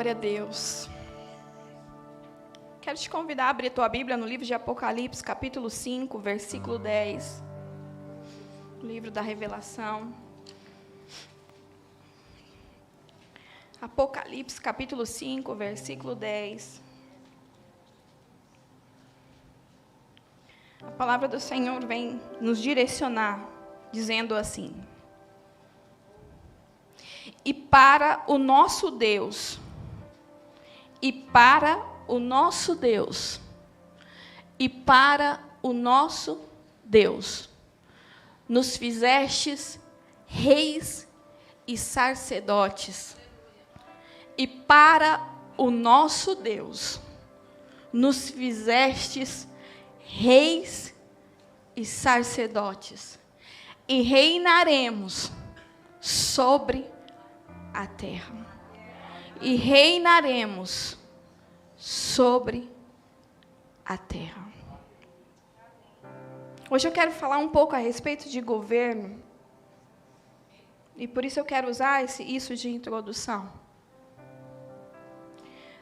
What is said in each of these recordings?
Glória a Deus. Quero te convidar a abrir tua Bíblia no livro de Apocalipse, capítulo 5, versículo 10. Livro da Revelação. Apocalipse, capítulo 5, versículo 10. A palavra do Senhor vem nos direcionar, dizendo assim: e para o nosso Deus, e para o nosso Deus, e para o nosso Deus, nos fizestes reis e sacerdotes. E para o nosso Deus, nos fizestes reis e sacerdotes, e reinaremos sobre a terra. E reinaremos sobre a terra. Hoje eu quero falar um pouco a respeito de governo. E por isso eu quero usar isso de introdução.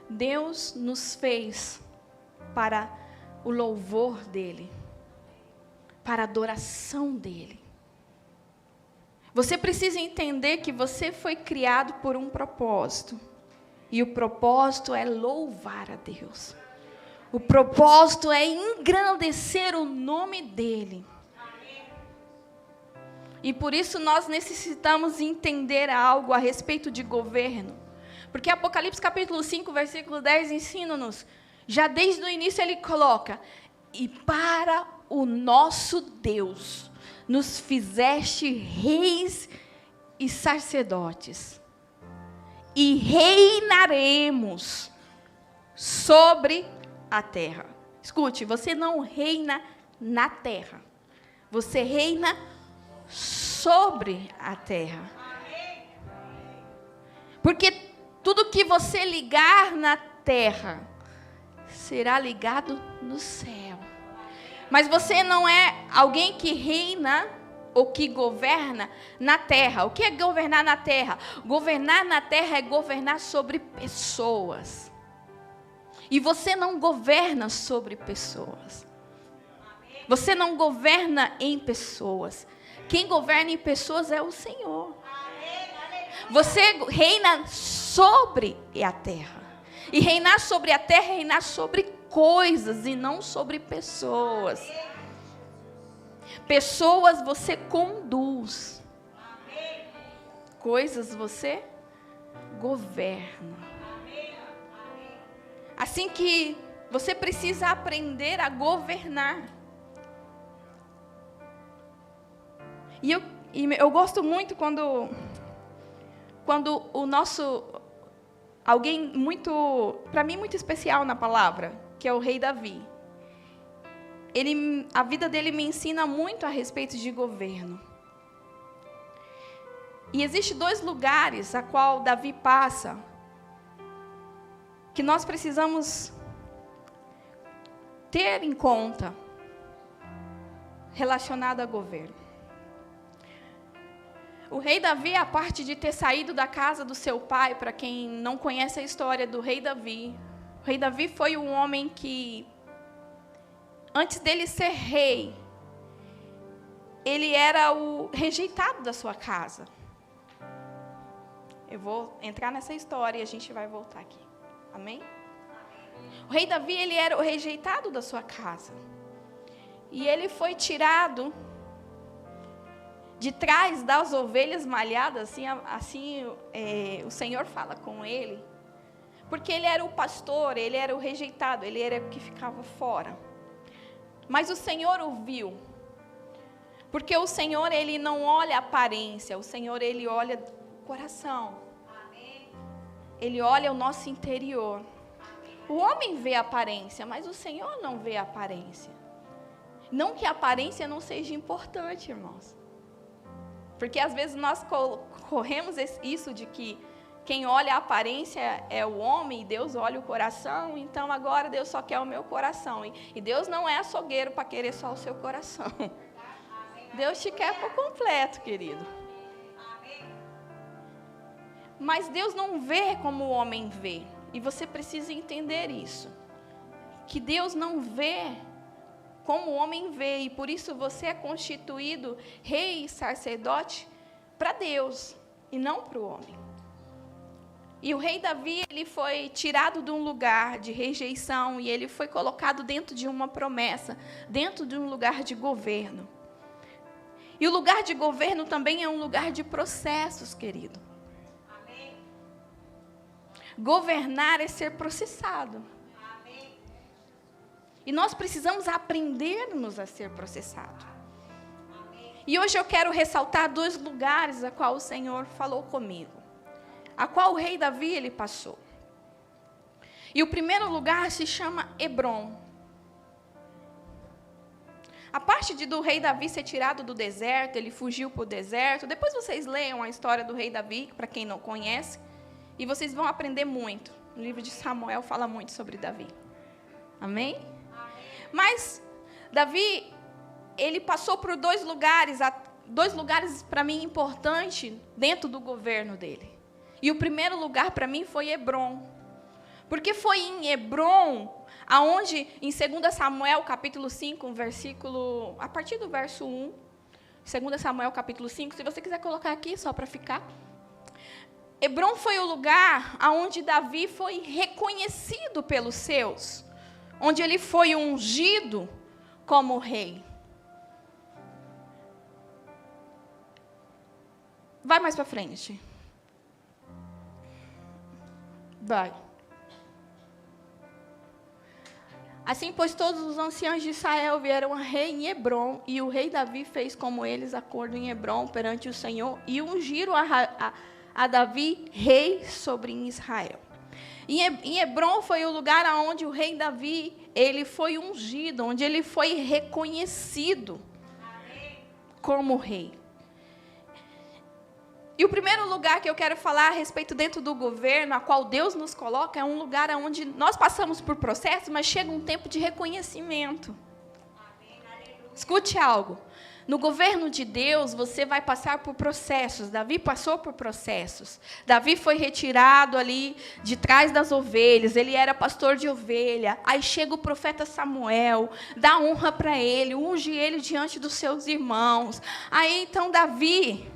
Deus nos fez para o louvor dEle, para a adoração dEle. Você precisa entender que você foi criado por um propósito. E o propósito é louvar a Deus. O propósito é engrandecer o nome dEle. E por isso nós necessitamos entender algo a respeito de governo. Porque Apocalipse capítulo 5, versículo 10 ensina-nos, já desde o início ele coloca, e para o nosso Deus, nos fizeste reis e sacerdotes, e reinaremos sobre a terra. Escute, você não reina na terra, você reina sobre a terra. Porque tudo que você ligar na terra será ligado no céu. Mas você não é alguém que reina ou que governa na terra. O que é governar na terra? Governar na terra é governar sobre pessoas. E você não governa sobre pessoas. Você não governa em pessoas. Quem governa em pessoas é o Senhor. Você reina sobre a terra. E reinar sobre a terra é reinar sobre coisas e não sobre pessoas. Pessoas você conduz. Coisas você governa. Assim que você precisa aprender a governar. E eu gosto muito quando o nosso, alguém muito, para mim muito especial na palavra, que é o rei Davi. A vida dele me ensina muito a respeito de governo. E existem 2 lugares a qual Davi passa, que nós precisamos ter em conta, relacionado a governo. O rei Davi, a parte de ter saído da casa do seu pai, para quem não conhece a história do rei Davi, o rei Davi foi um homem que, antes dele ser rei, ele era o rejeitado da sua casa. Eu vou entrar nessa história e a gente vai voltar aqui. Amém? O rei Davi, ele era o rejeitado da sua casa. E ele foi tirado de trás das ovelhas malhadas, assim o Senhor fala com ele, porque ele era o pastor, ele era o rejeitado, ele era o que ficava fora. Mas o Senhor o viu, porque o Senhor, ele não olha a aparência, o Senhor, ele olha o coração. Ele olha o nosso interior. O homem vê a aparência, mas o Senhor não vê a aparência. Não que a aparência não seja importante, irmãos. Porque às vezes nós corremos isso de que quem olha a aparência é o homem e Deus olha o coração, então agora Deus só quer o meu coração. E Deus não é açougueiro para querer só o seu coração. Deus te quer por completo, querido. Mas Deus não vê como o homem vê. E você precisa entender isso. Que Deus não vê como o homem vê. E por isso você é constituído rei e sacerdote para Deus e não para o homem. E o rei Davi, ele foi tirado de um lugar de rejeição e ele foi colocado dentro de uma promessa, dentro de um lugar de governo. E o lugar de governo também é um lugar de processos, querido. Amém. Governar é ser processado. Amém. E nós precisamos aprendermos a ser processados. E hoje eu quero ressaltar 2 lugares a qual o Senhor falou comigo. A qual o rei Davi ele passou. E o primeiro lugar se chama Hebrom. A parte do rei Davi ser tirado do deserto, ele fugiu para o deserto. Depois vocês leiam a história do rei Davi, para quem não conhece, e vocês vão aprender muito. O livro de Samuel fala muito sobre Davi. Amém? Amém. Mas Davi, ele passou por 2 lugares, 2 lugares para mim importantes dentro do governo dele. E o primeiro lugar para mim foi Hebrom. Porque foi em Hebrom, aonde em 2 Samuel, capítulo 5, versículo, a partir do verso 1, 2 Samuel, capítulo 5, se você quiser colocar aqui, só para ficar. Hebrom foi o lugar aonde Davi foi reconhecido pelos seus, onde ele foi ungido como rei. Vai mais para frente. Vai. Assim, pois, todos os anciãos de Israel vieram a rei em Hebrom, e o rei Davi fez como eles acordo em Hebrom perante o Senhor, e ungiram a Davi rei sobre Israel. Em Hebrom foi o lugar onde o rei Davi, ele foi ungido, onde ele foi reconhecido como rei. E o primeiro lugar que eu quero falar a respeito dentro do governo, a qual Deus nos coloca, é um lugar onde nós passamos por processos, mas chega um tempo de reconhecimento. Escute algo. No governo de Deus, você vai passar por processos. Davi passou por processos. Davi foi retirado ali de trás das ovelhas. Ele era pastor de ovelha. Aí chega o profeta Samuel, dá honra para ele, unge ele diante dos seus irmãos. Aí então Davi...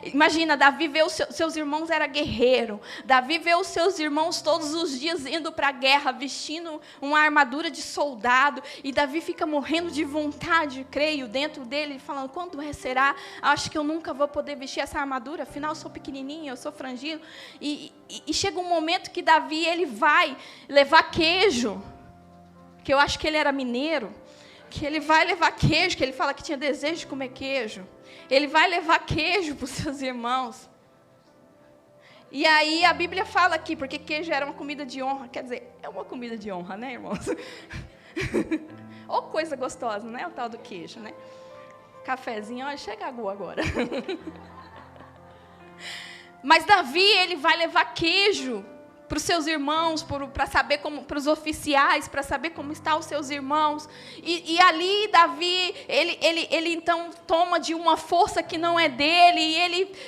imagina, Davi vê os seus irmãos, era guerreiro. Davi vê os seus irmãos todos os dias indo para a guerra, vestindo uma armadura de soldado. E Davi fica morrendo de vontade, creio, dentro dele, falando, quando será? Acho que eu nunca vou poder vestir essa armadura, afinal eu sou pequenininho, eu sou franzino. E chega um momento que Davi, ele vai levar queijo, que eu acho que ele era mineiro, que ele vai levar queijo, que ele fala que tinha desejo de comer queijo. Ele vai levar queijo para os seus irmãos. E aí a Bíblia fala aqui, porque queijo era uma comida de honra. Quer dizer, é uma comida de honra, né, irmãos? Ou coisa gostosa, né? O tal do queijo, né? Cafezinho, ó, chega água agora. Mas Davi, ele vai levar queijo para os seus irmãos, para saber como, para os oficiais, para saber como estão os seus irmãos. E ali Davi, ele então toma de uma força que não é dele,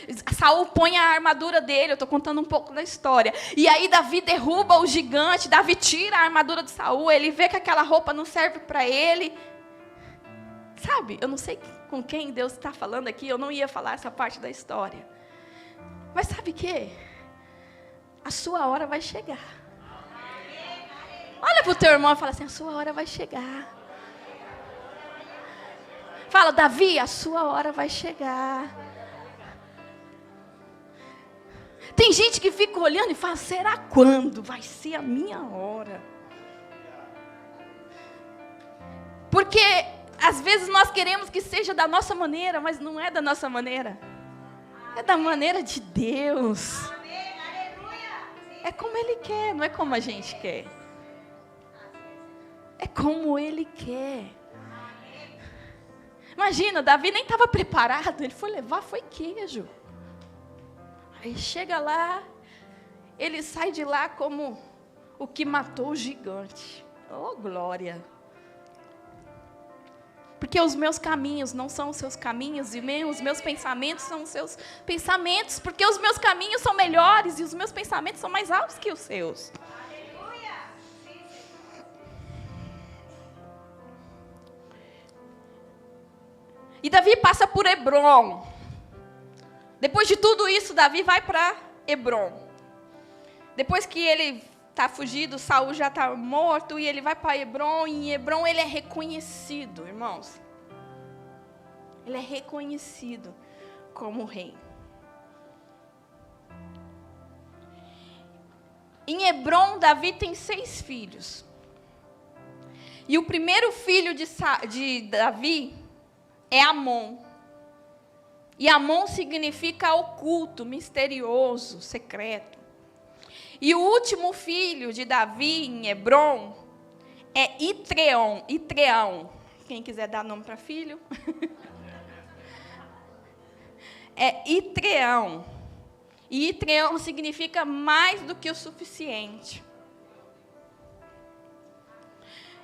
e Saul põe a armadura dele, eu estou contando um pouco da história. E aí Davi derruba o gigante, Davi tira a armadura de Saul, ele vê que aquela roupa não serve para ele. Sabe, eu não sei com quem Deus está falando aqui, eu não ia falar essa parte da história. Mas sabe o quê? A sua hora vai chegar. Olha para o teu irmão e fala assim, a sua hora vai chegar. Fala, Davi, a sua hora vai chegar. Tem gente que fica olhando e fala, será quando vai ser a minha hora? Porque às vezes nós queremos que seja da nossa maneira, mas não é da nossa maneira. É da maneira de Deus. É como Ele quer, não é como a gente quer. É como Ele quer. Imagina, Davi nem estava preparado, ele foi levar, foi queijo. Aí chega lá, ele sai de lá como o que matou o gigante. Oh, glória! Porque os meus caminhos não são os seus caminhos, e os meus pensamentos são os seus pensamentos, porque os meus caminhos são melhores e os meus pensamentos são mais altos que os seus. Aleluia! E Davi passa por Hebrom. Depois de tudo isso, Davi vai para Hebrom. Depois que ele está fugido, Saul já está morto, e ele vai para Hebrom, e em Hebrom ele é reconhecido, irmãos. Ele é reconhecido como rei. Em Hebrom, Davi tem 6 filhos. E o primeiro filho de Davi é Amon. E Amon significa oculto, misterioso, secreto. E o último filho de Davi em Hebrom é Itreão. Quem quiser dar nome para filho. É Itreão. E Itreão significa mais do que o suficiente.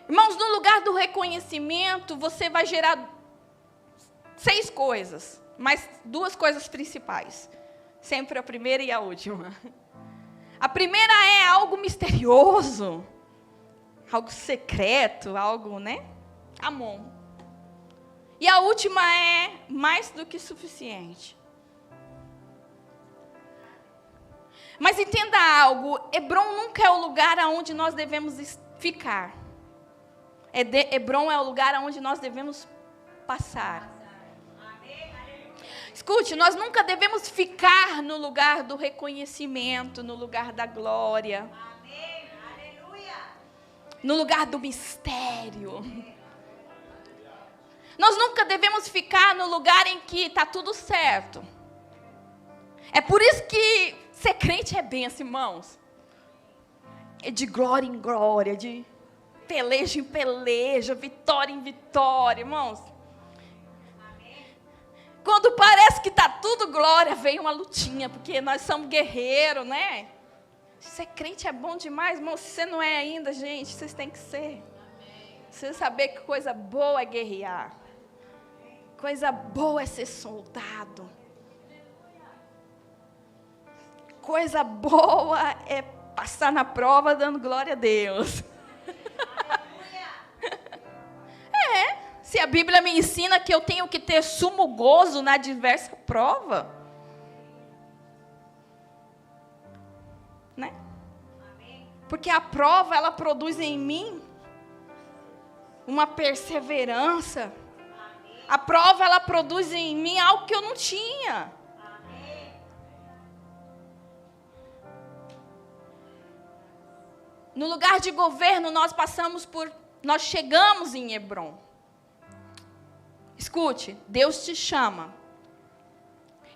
Irmãos, no lugar do reconhecimento, você vai gerar 6 coisas, mas 2 coisas principais. Sempre a primeira e a última. A primeira é algo misterioso, algo secreto, algo, né? Amon. E a última é mais do que suficiente. Mas entenda algo, Hebrom nunca é o lugar aonde nós devemos ficar. Hebrom é o lugar aonde nós devemos passar. Escute, nós nunca devemos ficar no lugar do reconhecimento, no lugar da glória. Amém. Aleluia. No lugar do mistério. Nós nunca devemos ficar no lugar em que está tudo certo. É por isso que ser crente é bênção, irmãos. É de glória em glória, de peleja em peleja, vitória em vitória, irmãos. Quando parece que está tudo glória, vem uma lutinha, porque nós somos guerreiros, né? Ser crente é bom demais, irmão. Se você não é ainda, gente, vocês têm que ser. Você saber que coisa boa é guerrear. Coisa boa é ser soldado. Coisa boa é passar na prova dando glória a Deus. Se a Bíblia me ensina que eu tenho que ter sumo gozo na diversa prova, né? Porque a prova, ela produz em mim uma perseverança. A prova, ela produz em mim algo que eu não tinha. No lugar de governo, nós chegamos em Hebrom. Escute, Deus te chama.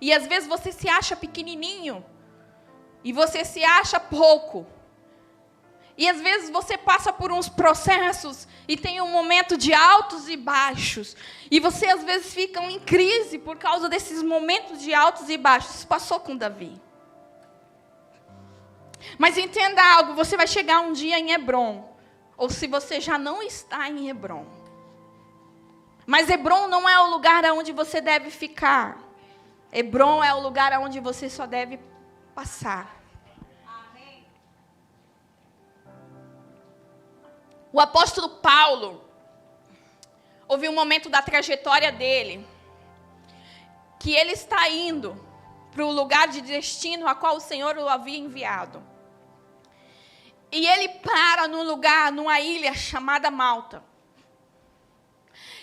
E às vezes você se acha pequenininho. E você se acha pouco. E às vezes você passa por uns processos e tem um momento de altos e baixos. E você às vezes fica em crise por causa desses momentos de altos e baixos. Isso passou com Davi. Mas entenda algo, você vai chegar um dia em Hebrom. Ou se você já não está em Hebrom. Mas Hebrom não é o lugar onde você deve ficar. Hebrom é o lugar onde você só deve passar. Amém. O apóstolo Paulo, houve um momento da trajetória dele, que ele está indo para o lugar de destino a qual o Senhor o havia enviado. E ele para num lugar, numa ilha chamada Malta.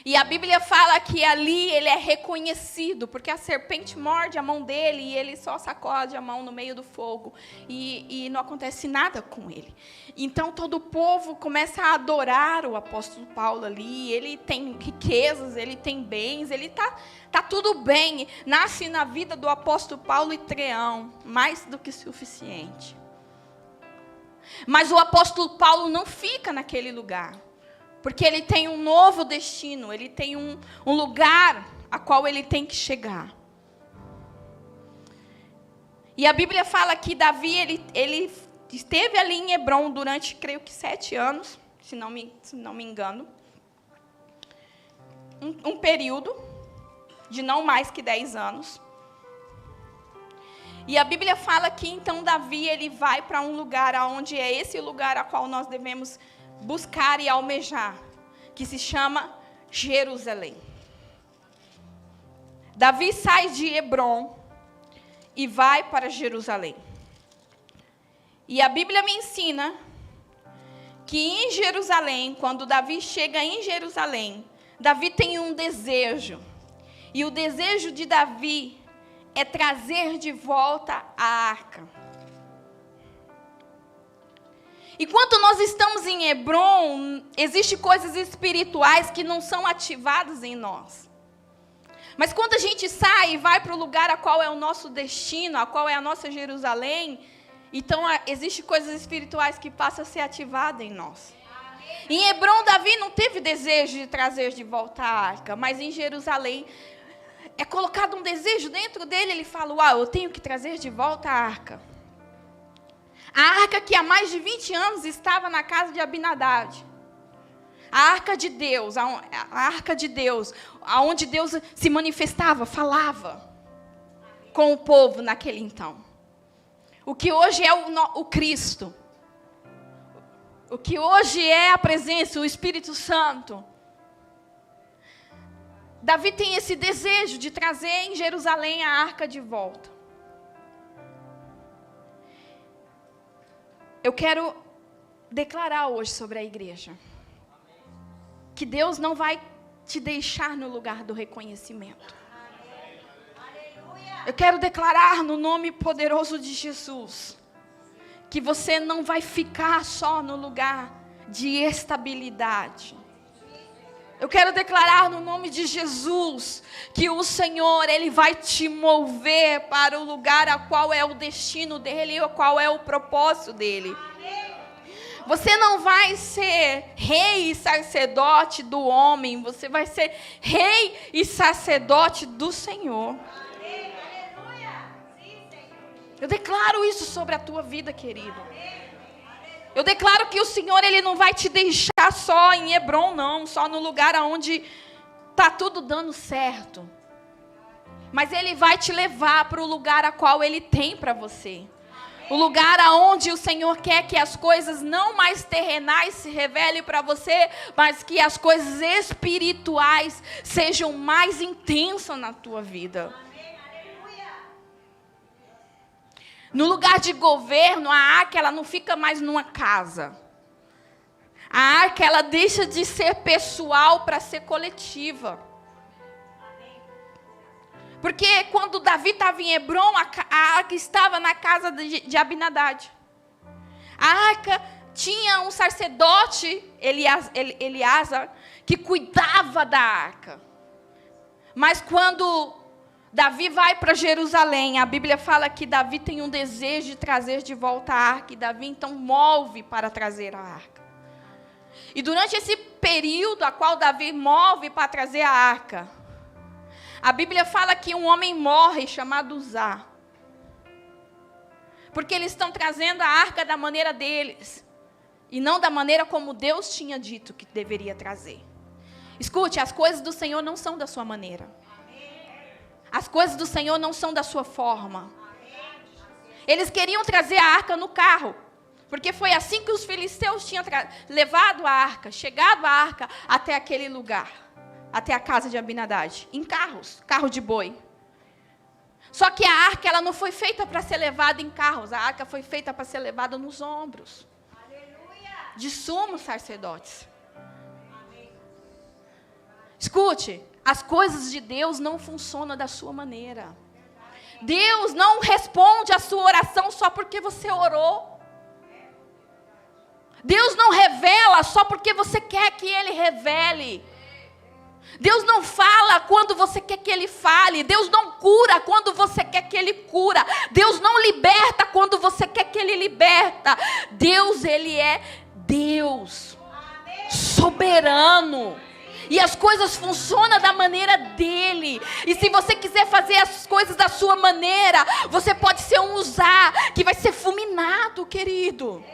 E a Bíblia fala que ali ele é reconhecido, porque a serpente morde a mão dele e ele só sacode a mão no meio do fogo. E não acontece nada com ele. Então todo o povo começa a adorar o apóstolo Paulo ali. Ele tem riquezas, ele tem bens, ele tá tudo bem. Nasce na vida do apóstolo Paulo Itreão, mais do que suficiente. Mas o apóstolo Paulo não fica naquele lugar. Porque ele tem um novo destino, ele tem um lugar a qual ele tem que chegar. E a Bíblia fala que Davi, ele esteve ali em Hebrom durante, creio que 7 anos, se não me engano. um período de não mais que 10 anos. E a Bíblia fala que então Davi ele vai para um lugar onde é esse lugar a qual nós devemos buscar e almejar, que se chama Jerusalém. Davi sai de Hebrom e vai para Jerusalém. E a Bíblia me ensina que em Jerusalém, quando Davi chega em Jerusalém, Davi tem um desejo. E o desejo de Davi é trazer de volta a arca. Enquanto nós estamos em Hebrom, existem coisas espirituais que não são ativadas em nós. Mas quando a gente sai e vai para o lugar a qual é o nosso destino, a qual é a nossa Jerusalém, então existem coisas espirituais que passam a ser ativadas em nós. Em Hebrom, Davi não teve desejo de trazer de volta a arca, mas em Jerusalém é colocado um desejo dentro dele, ele fala, eu tenho que trazer de volta a arca. A arca que há mais de 20 anos estava na casa de Abinadab. A arca de Deus, aonde Deus se manifestava, falava com o povo naquele então. O que hoje é o Cristo. O que hoje é a presença, o Espírito Santo. Davi tem esse desejo de trazer em Jerusalém a arca de volta. Eu quero declarar hoje sobre a igreja que Deus não vai te deixar no lugar do reconhecimento. Eu quero declarar no nome poderoso de Jesus que você não vai ficar só no lugar de estabilidade. Eu quero declarar no nome de Jesus que o Senhor, Ele vai te mover para o lugar a qual é o destino dEle e qual é o propósito dEle. Você não vai ser rei e sacerdote do homem, você vai ser rei e sacerdote do Senhor. Eu declaro isso sobre a tua vida, querido. Eu declaro que o Senhor, Ele não vai te deixar só em Hebrom, não. Só no lugar onde está tudo dando certo. Mas Ele vai te levar para o lugar a qual Ele tem para você. O lugar aonde o Senhor quer que as coisas não mais terrenais se revelem para você, mas que as coisas espirituais sejam mais intensas na tua vida. No lugar de governo, a arca ela não fica mais numa casa. A arca ela deixa de ser pessoal para ser coletiva. Porque quando Davi estava em Hebrom, a arca estava na casa de Abinadab. A arca tinha um sacerdote, Eleazar, que cuidava da arca. Mas quando Davi vai para Jerusalém, a Bíblia fala que Davi tem um desejo de trazer de volta a arca, e Davi então move para trazer a arca. E durante esse período a qual Davi move para trazer a arca, a Bíblia fala que um homem morre chamado Uzá. Porque eles estão trazendo a arca da maneira deles, e não da maneira como Deus tinha dito que deveria trazer. Escute, as coisas do Senhor não são da sua maneira. As coisas do Senhor não são da sua forma. Eles queriam trazer a arca no carro, porque foi assim que os filisteus tinham levado a arca, chegado a arca até aquele lugar, até a casa de Abinadab, em carro de boi. Só que a arca ela não foi feita para ser levada em carros, a arca foi feita para ser levada nos ombros de sumos sacerdotes. Escute, as coisas de Deus não funcionam da sua maneira. Deus não responde a sua oração só porque você orou. Deus não revela só porque você quer que Ele revele. Deus não fala quando você quer que Ele fale. Deus não cura quando você quer que Ele cura. Deus não liberta quando você quer que Ele liberta. Deus, Ele é Deus soberano. E as coisas funcionam da maneira dele. E se você quiser fazer as coisas da sua maneira, você pode ser um Uzá que vai ser fulminado, querido.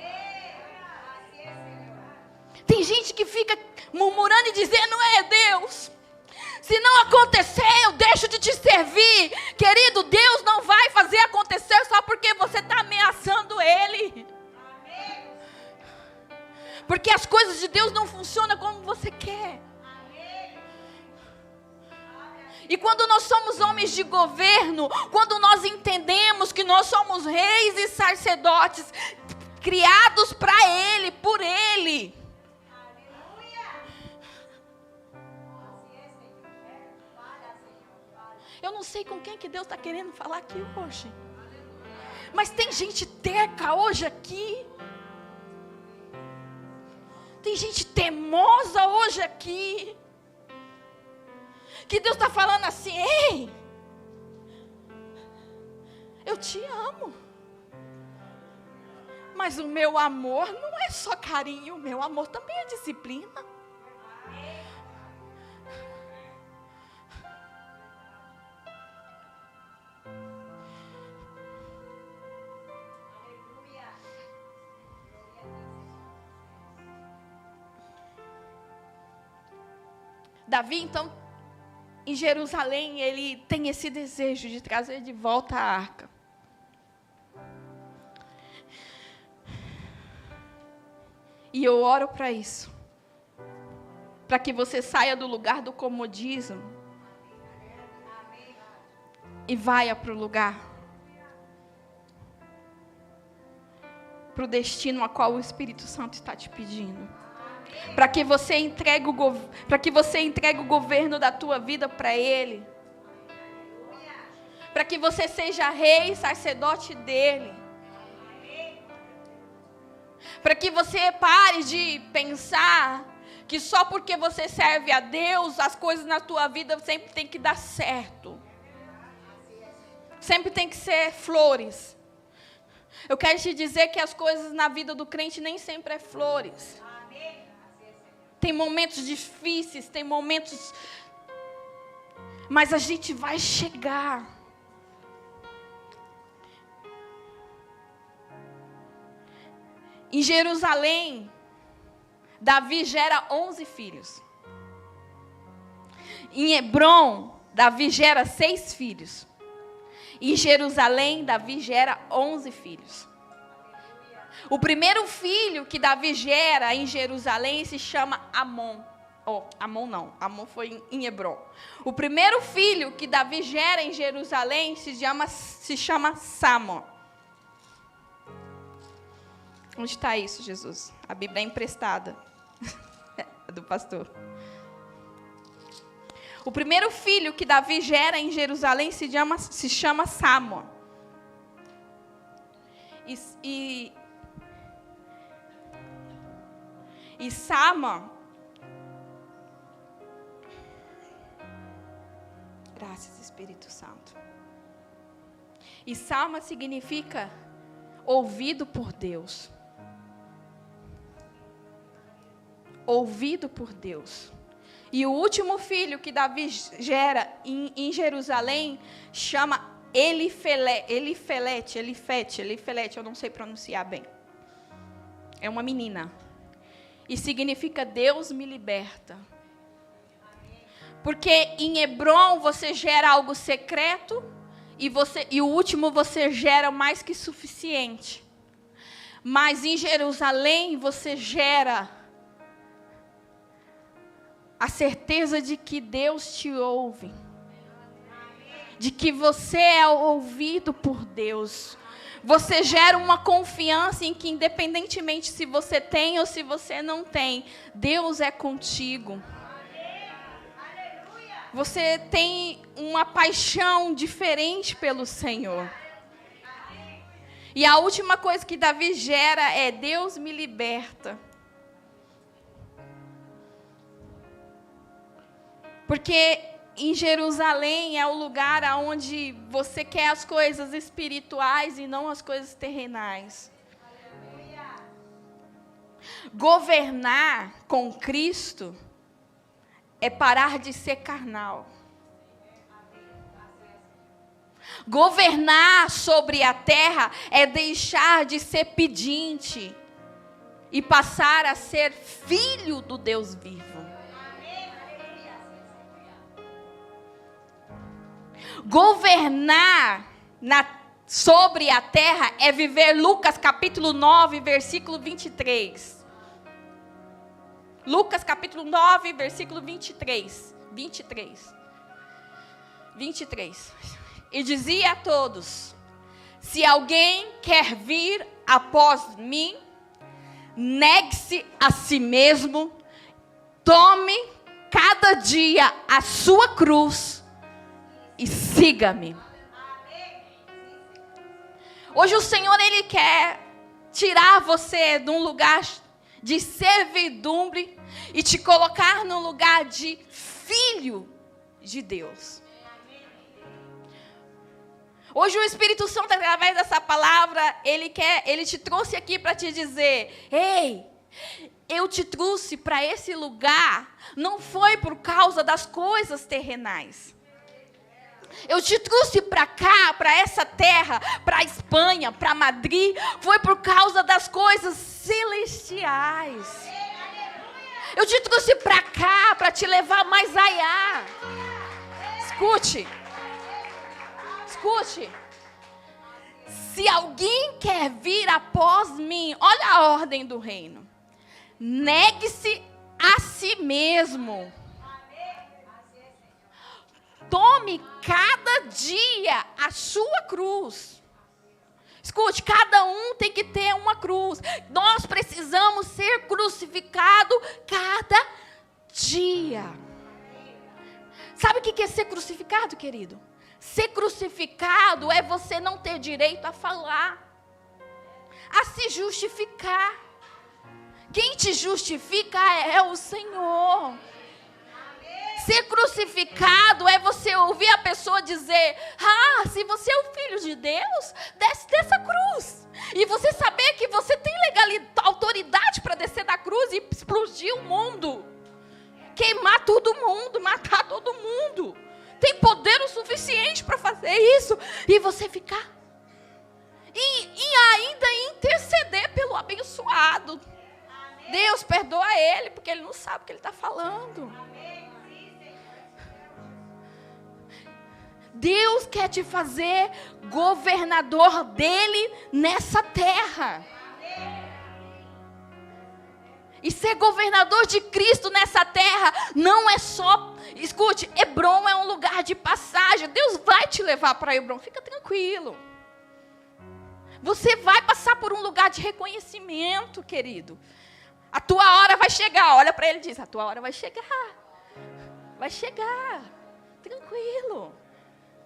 Tem gente que fica murmurando e dizendo, é Deus. Se não acontecer, eu deixo de te servir. Querido, Deus não vai fazer acontecer só porque você está ameaçando Ele. Porque as coisas de Deus não funcionam como você quer. E quando nós somos homens de governo, quando nós entendemos que nós somos reis e sacerdotes, criados para Ele, por Ele. Eu não sei com quem que Deus está querendo falar aqui hoje. Mas tem gente terca hoje aqui. Tem gente teimosa hoje aqui. Que Deus está falando assim: ei, eu te amo. Mas o meu amor não é só carinho, o meu amor também é disciplina. Davi, então, em Jerusalém, ele tem esse desejo de trazer de volta a arca. E eu oro para isso. Para que você saia do lugar do comodismo. E vá para o lugar. Para o destino a qual o Espírito Santo está te pedindo. Para que você entregue o governo da tua vida para Ele. Para que você seja rei e sacerdote dEle. Para que você pare de pensar que só porque você serve a Deus, as coisas na tua vida sempre tem que dar certo. Sempre tem que ser flores. Eu quero te dizer que as coisas na vida do crente nem sempre é flores. Tem momentos difíceis, tem momentos... Mas a gente vai chegar. Em Jerusalém, Davi gera 11 filhos. Em Hebrom, Davi gera 6 filhos. Em Jerusalém, Davi gera 11 filhos. O primeiro filho que Davi gera em Jerusalém se chama Amon. Amon não, Amon foi em Hebrom. O primeiro filho que Davi gera em Jerusalém se chama Samo. Onde está isso, Jesus? A Bíblia é emprestada. É do pastor. O primeiro filho que Davi gera em Jerusalém se chama Samo. E Sama, graças Espírito Santo. E Sama significa ouvido por Deus. Ouvido por Deus. E o último filho que Davi gera em Jerusalém chama Elifete, eu não sei pronunciar bem. É uma menina. E significa Deus me liberta. Porque em Hebrom você gera algo secreto e o último você gera mais que suficiente. Mas em Jerusalém você gera a certeza de que Deus te ouve. De que você é ouvido por Deus. Você gera uma confiança em que, independentemente se você tem ou se você não tem, Deus é contigo. Você tem uma paixão diferente pelo Senhor. E a última coisa que Davi gera é: Deus me liberta. Porque em Jerusalém é o lugar onde você quer as coisas espirituais e não as coisas terrenais. Governar com Cristo é parar de ser carnal. Governar sobre a terra é deixar de ser pedinte e passar a ser filho do Deus vivo. Governar sobre a terra é viver Lucas capítulo 9, versículo 23. Lucas capítulo 9, versículo 23. 23. E dizia a todos: se alguém quer vir após mim, negue-se a si mesmo, tome cada dia a sua cruz e siga-me. Hoje o Senhor, Ele quer tirar você de um lugar de servidumbre e te colocar num lugar de filho de Deus. Hoje o Espírito Santo, através dessa palavra, ele te trouxe aqui para te dizer: ei, eu te trouxe para esse lugar, não foi por causa das coisas terrenais. Eu te trouxe para cá, para essa terra, para a Espanha, para Madrid, foi por causa das coisas celestiais. Eu te trouxe para cá, para te levar mais allá. Escute. Se alguém quer vir após mim, olha a ordem do reino. Negue-se a si mesmo. Tome cada dia a sua cruz. Escute, cada um tem que ter uma cruz. Nós precisamos ser crucificados cada dia. Sabe o que é ser crucificado, querido? Ser crucificado é você não ter direito a falar, a se justificar. Quem te justifica é o Senhor. Ser crucificado é você ouvir a pessoa dizer: ah, se você é o filho de Deus, desce dessa cruz. E você saber que você tem autoridade para descer da cruz e explodir o mundo. Queimar todo mundo, matar todo mundo. Tem poder o suficiente para fazer isso. E você ficar. E ainda interceder pelo abençoado. Deus, perdoa ele, porque ele não sabe o que ele está falando. Deus quer te fazer governador dele nessa terra. E ser governador de Cristo nessa terra não é só... Escute, Hebrom é um lugar de passagem. Deus vai te levar para Hebrom, fica tranquilo. Você vai passar por um lugar de reconhecimento, querido. A tua hora vai chegar. Olha para ele e diz: a tua hora vai chegar. Vai chegar. Tranquilo.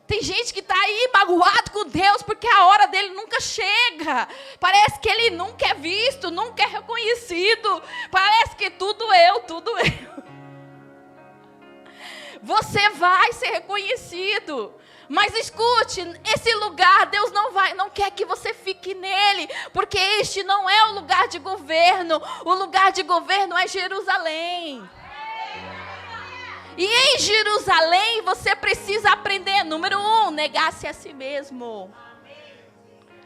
Tem gente que está aí magoado com Deus porque a hora dele nunca chega. Parece que ele nunca é visto, nunca é reconhecido. Parece que tudo eu. Você vai ser reconhecido. Mas escute, esse lugar Deus não quer que você fique nele, porque este não é o lugar de governo. O lugar de governo é Jerusalém. E em Jerusalém você precisa aprender, número 1, negar-se a si mesmo.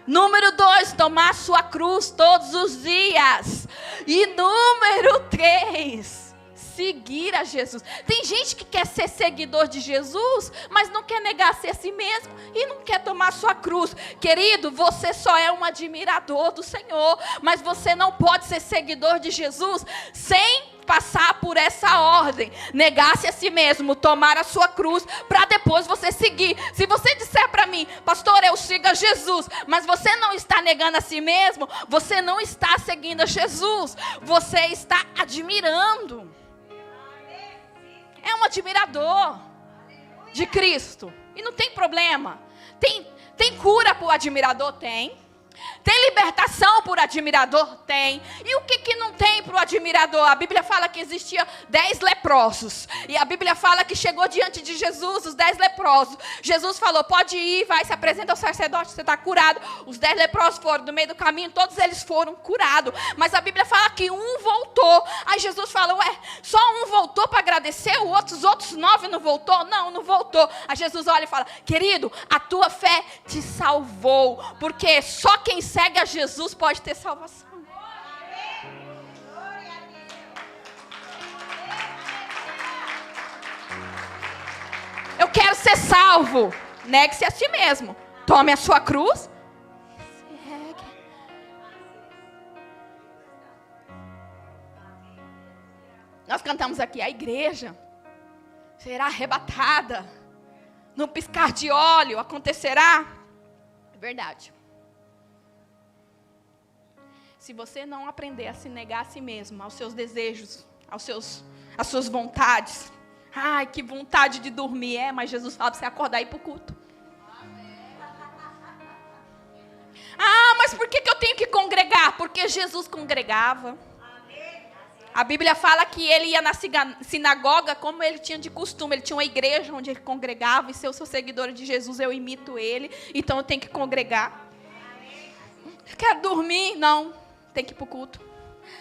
Número 2, tomar sua cruz todos os dias. E número 3, seguir a Jesus. Tem gente que quer ser seguidor de Jesus, mas não quer negar-se a si mesmo e não quer tomar sua cruz. Querido, você só é um admirador do Senhor, mas você não pode ser seguidor de Jesus sem passar por essa ordem, negar-se a si mesmo, tomar a sua cruz, para depois você seguir. Se você disser para mim: pastor, eu sigo a Jesus, mas você não está negando a si mesmo, você não está seguindo a Jesus, você está admirando. É um admirador de Cristo, e não tem problema. Tem cura para o admirador? Tem libertação por admirador? Tem. E o que não tem para o admirador? A Bíblia fala que existia 10 leprosos. E a Bíblia fala que chegou diante de Jesus os 10 leprosos. Jesus falou: pode ir, vai, se apresenta ao sacerdote, você está curado. Os 10 leprosos foram no meio do caminho, todos eles foram curados. Mas a Bíblia fala que um voltou. Aí Jesus fala: ué, só um voltou para agradecer, os outros 9 não voltou? Não voltou. Aí Jesus olha e fala: querido, a tua fé te salvou. Porque só quem segue a Jesus pode ter salvação. Eu quero ser salvo. Negue-se a si mesmo. Tome a sua cruz. Segue. Nós cantamos aqui, a igreja será arrebatada. No piscar de óleo acontecerá. É verdade. Se você não aprender a se negar a si mesmo, aos seus desejos, às suas vontades. Ai, que vontade de dormir. Mas Jesus fala para você acordar e ir para o culto. Ah, mas por que eu tenho que congregar? Porque Jesus congregava. A Bíblia fala que ele ia na sinagoga como ele tinha de costume. Ele tinha uma igreja onde ele congregava. E se eu sou seguidora de Jesus, eu imito ele. Então eu tenho que congregar. Quero dormir? Não. Tem que ir para o culto.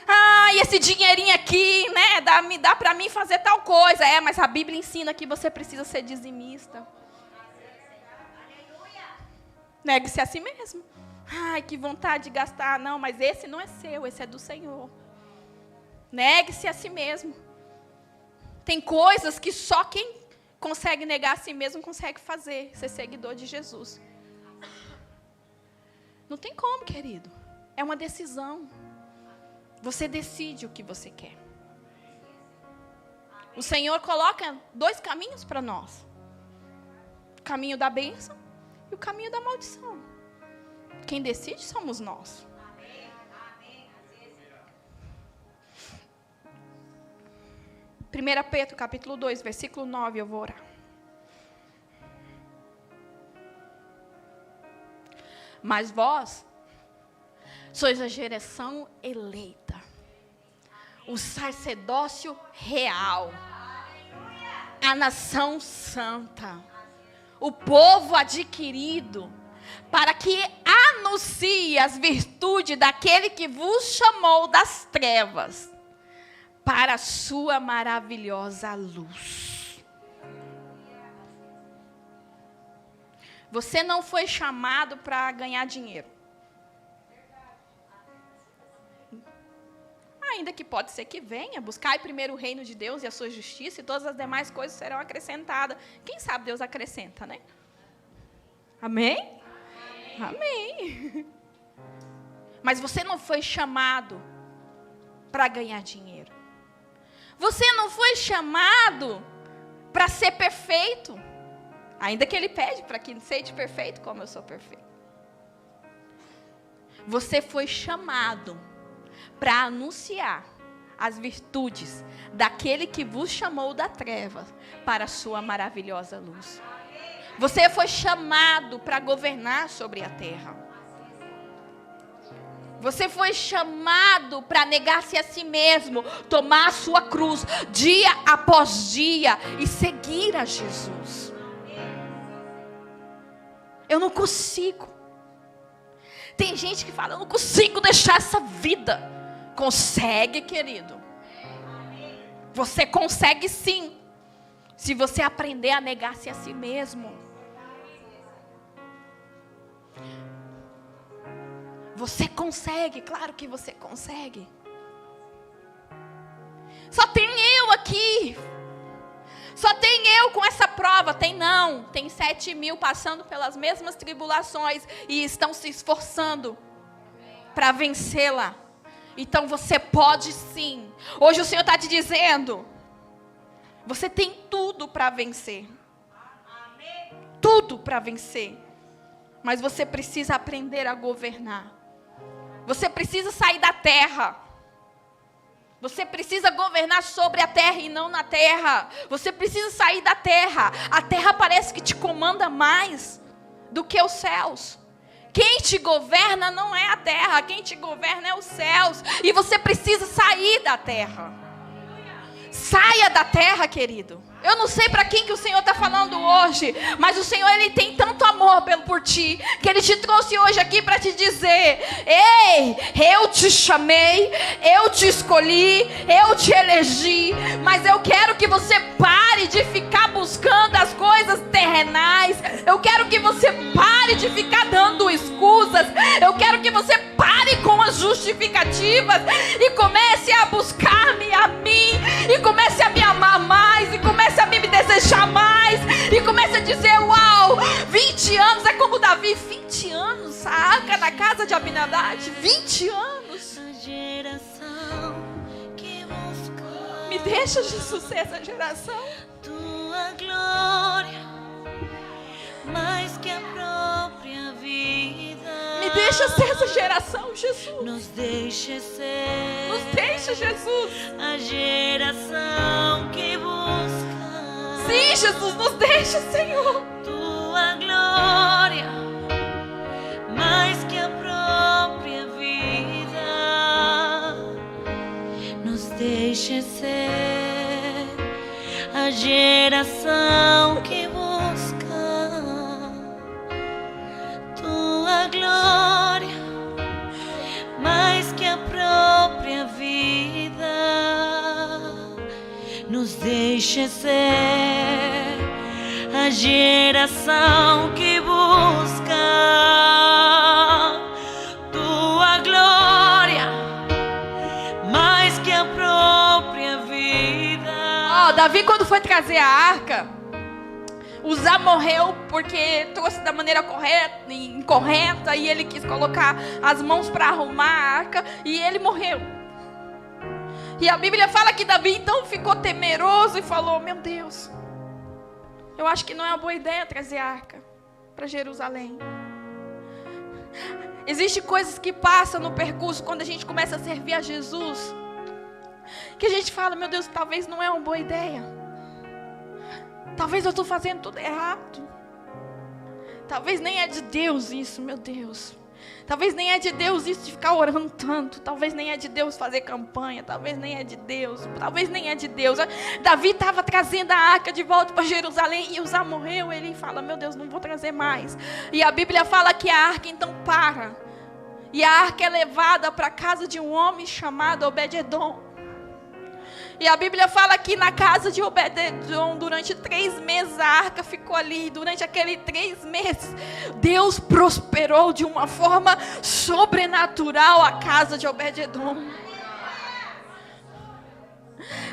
Ah, e esse dinheirinho aqui, né? Dá para mim fazer tal coisa. Mas a Bíblia ensina que você precisa ser dizimista. Negue-se a si mesmo. Ai, que vontade de gastar. Não, mas esse não é seu, esse é do Senhor. Negue-se a si mesmo. Tem coisas que só quem consegue negar a si mesmo consegue fazer. Ser seguidor de Jesus. Não tem como, querido. É uma decisão. Você decide o que você quer. O Senhor coloca 2 caminhos para nós. O caminho da bênção e o caminho da maldição. Quem decide somos nós. 1 Pedro, capítulo 2, versículo 9, eu vou orar. Mas vós sois a geração eleita, o sacerdócio real, a nação santa, o povo adquirido, para que anuncie as virtudes daquele que vos chamou das trevas para a sua maravilhosa luz. Você não foi chamado para ganhar dinheiro. Ainda que pode ser que venha, buscai primeiro o reino de Deus e a sua justiça, e todas as demais coisas serão acrescentadas. Quem sabe Deus acrescenta, né? Amém? Amém. Mas você não foi chamado para ganhar dinheiro. Você não foi chamado para ser perfeito. Ainda que ele pede para que seja perfeito como eu sou perfeito. Você foi chamado para anunciar as virtudes daquele que vos chamou da treva para a sua maravilhosa luz. Você foi chamado para governar sobre a terra. Você foi chamado para negar-se a si mesmo, tomar a sua cruz dia após dia e seguir a Jesus. Eu não consigo. Tem gente que fala, eu não consigo deixar essa vida. Consegue, querido. Você consegue sim. Se você aprender a negar-se a si mesmo. Você consegue, claro que você consegue. Só tem eu aqui. Só tem eu com essa prova. Tem não. Tem 7.000 passando pelas mesmas tribulações e estão se esforçando para vencê-la. Então você pode sim. Hoje o Senhor está te dizendo, você tem tudo para vencer. Tudo para vencer. Mas você precisa aprender a governar. Você precisa sair da terra. Você precisa governar sobre a terra e não na terra. Você precisa sair da terra. A terra parece que te comanda mais do que os céus. Quem te governa não é a terra. Quem te governa é os céus. E você precisa sair da terra. Saia da terra, querido. Eu não sei para quem que o Senhor está falando hoje, mas o Senhor, Ele tem tanto amor por ti, que Ele te trouxe hoje aqui para te dizer, ei, eu te chamei, eu te escolhi, eu te elegi, mas eu quero que você pare de ficar buscando as coisas terrenais, eu quero que você pare de ficar dando escusas, eu quero que você pare com as justificativas e comece a buscar-me a mim, e comece a me amar mais, e comece a me desejar mais, e comece a dizer, uau, anos é como Davi, 20 anos, a arca na casa de Abinadab, 20 anos. Me deixa, Jesus, ser essa geração. Tua glória, mais que a própria vida. Me deixa ser essa geração, Jesus. Nos deixa ser. Nos deixa, Jesus. A geração que busca. Sim, Jesus, nos deixa, Senhor. Tua glória, mais que a própria vida. Nos deixa ser a geração que busca tua glória, mais que a própria vida. Nos deixa ser a geração que busca tua glória, mais que a própria vida. Davi, quando foi trazer a arca, Uzá morreu porque trouxe da maneira correta e incorreta, e ele quis colocar as mãos para arrumar a arca, e ele morreu. E a Bíblia fala que Davi então ficou temeroso e falou: meu Deus, eu acho que não é uma boa ideia trazer a arca para Jerusalém. Existem coisas que passam no percurso quando a gente começa a servir a Jesus, que a gente fala: meu Deus, talvez não é uma boa ideia. Talvez eu estou fazendo tudo errado. Talvez nem é de Deus isso, meu Deus. Talvez nem é de Deus isso de ficar orando tanto. Talvez nem é de Deus fazer campanha. Talvez nem é de Deus. Talvez nem é de Deus. Davi estava trazendo a arca de volta para Jerusalém e Uzá morreu. Ele fala: meu Deus, não vou trazer mais. E a Bíblia fala que a arca então para. E a arca é levada para a casa de um homem chamado Obed-edom. E a Bíblia fala que na casa de Obed-edom, durante 3 meses, a arca ficou ali. Durante aqueles 3 meses, Deus prosperou de uma forma sobrenatural a casa de Obed-edom.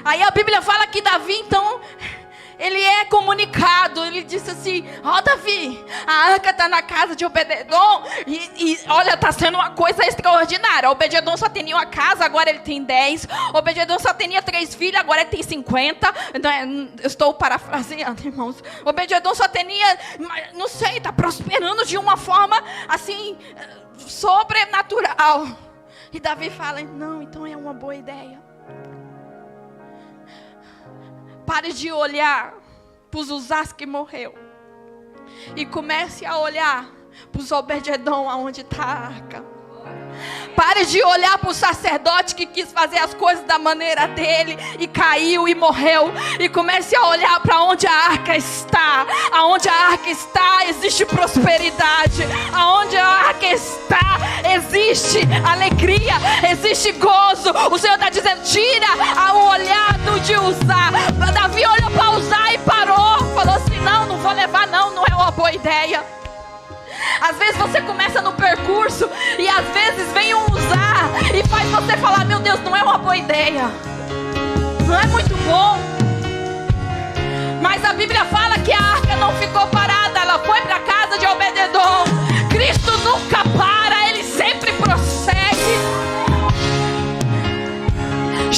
Aí a Bíblia fala que Davi, então, ele é comunicado. Ele disse assim: Davi, a arca está na casa de Obed-edom. E olha, está sendo uma coisa extraordinária. Obed-edom só tinha uma casa, agora ele tem 10. Obed-edom só tinha 3 filhos, agora ele tem 50. Eu estou parafraseando, irmãos. Obed-edom só tinha, não sei, está prosperando de uma forma assim, sobrenatural. E Davi fala: não, então é uma boa ideia. Pare de olhar para os Uzás que morreu e comece a olhar para os Obed-edom, aonde está a arca. Pare de olhar para o sacerdote que quis fazer as coisas da maneira dele e caiu e morreu. E comece a olhar para onde a arca está. Aonde a arca está, existe prosperidade. Aonde a arca está, existe alegria, existe gozo. O Senhor está dizendo: tira o olhar de Uzá. Davi olhou para Uzá e parou. Falou assim: não vou levar, não é uma boa ideia. Às vezes você começa no percurso e às vezes vem um Uzá e faz você falar: meu Deus, não é uma boa ideia, não é muito bom.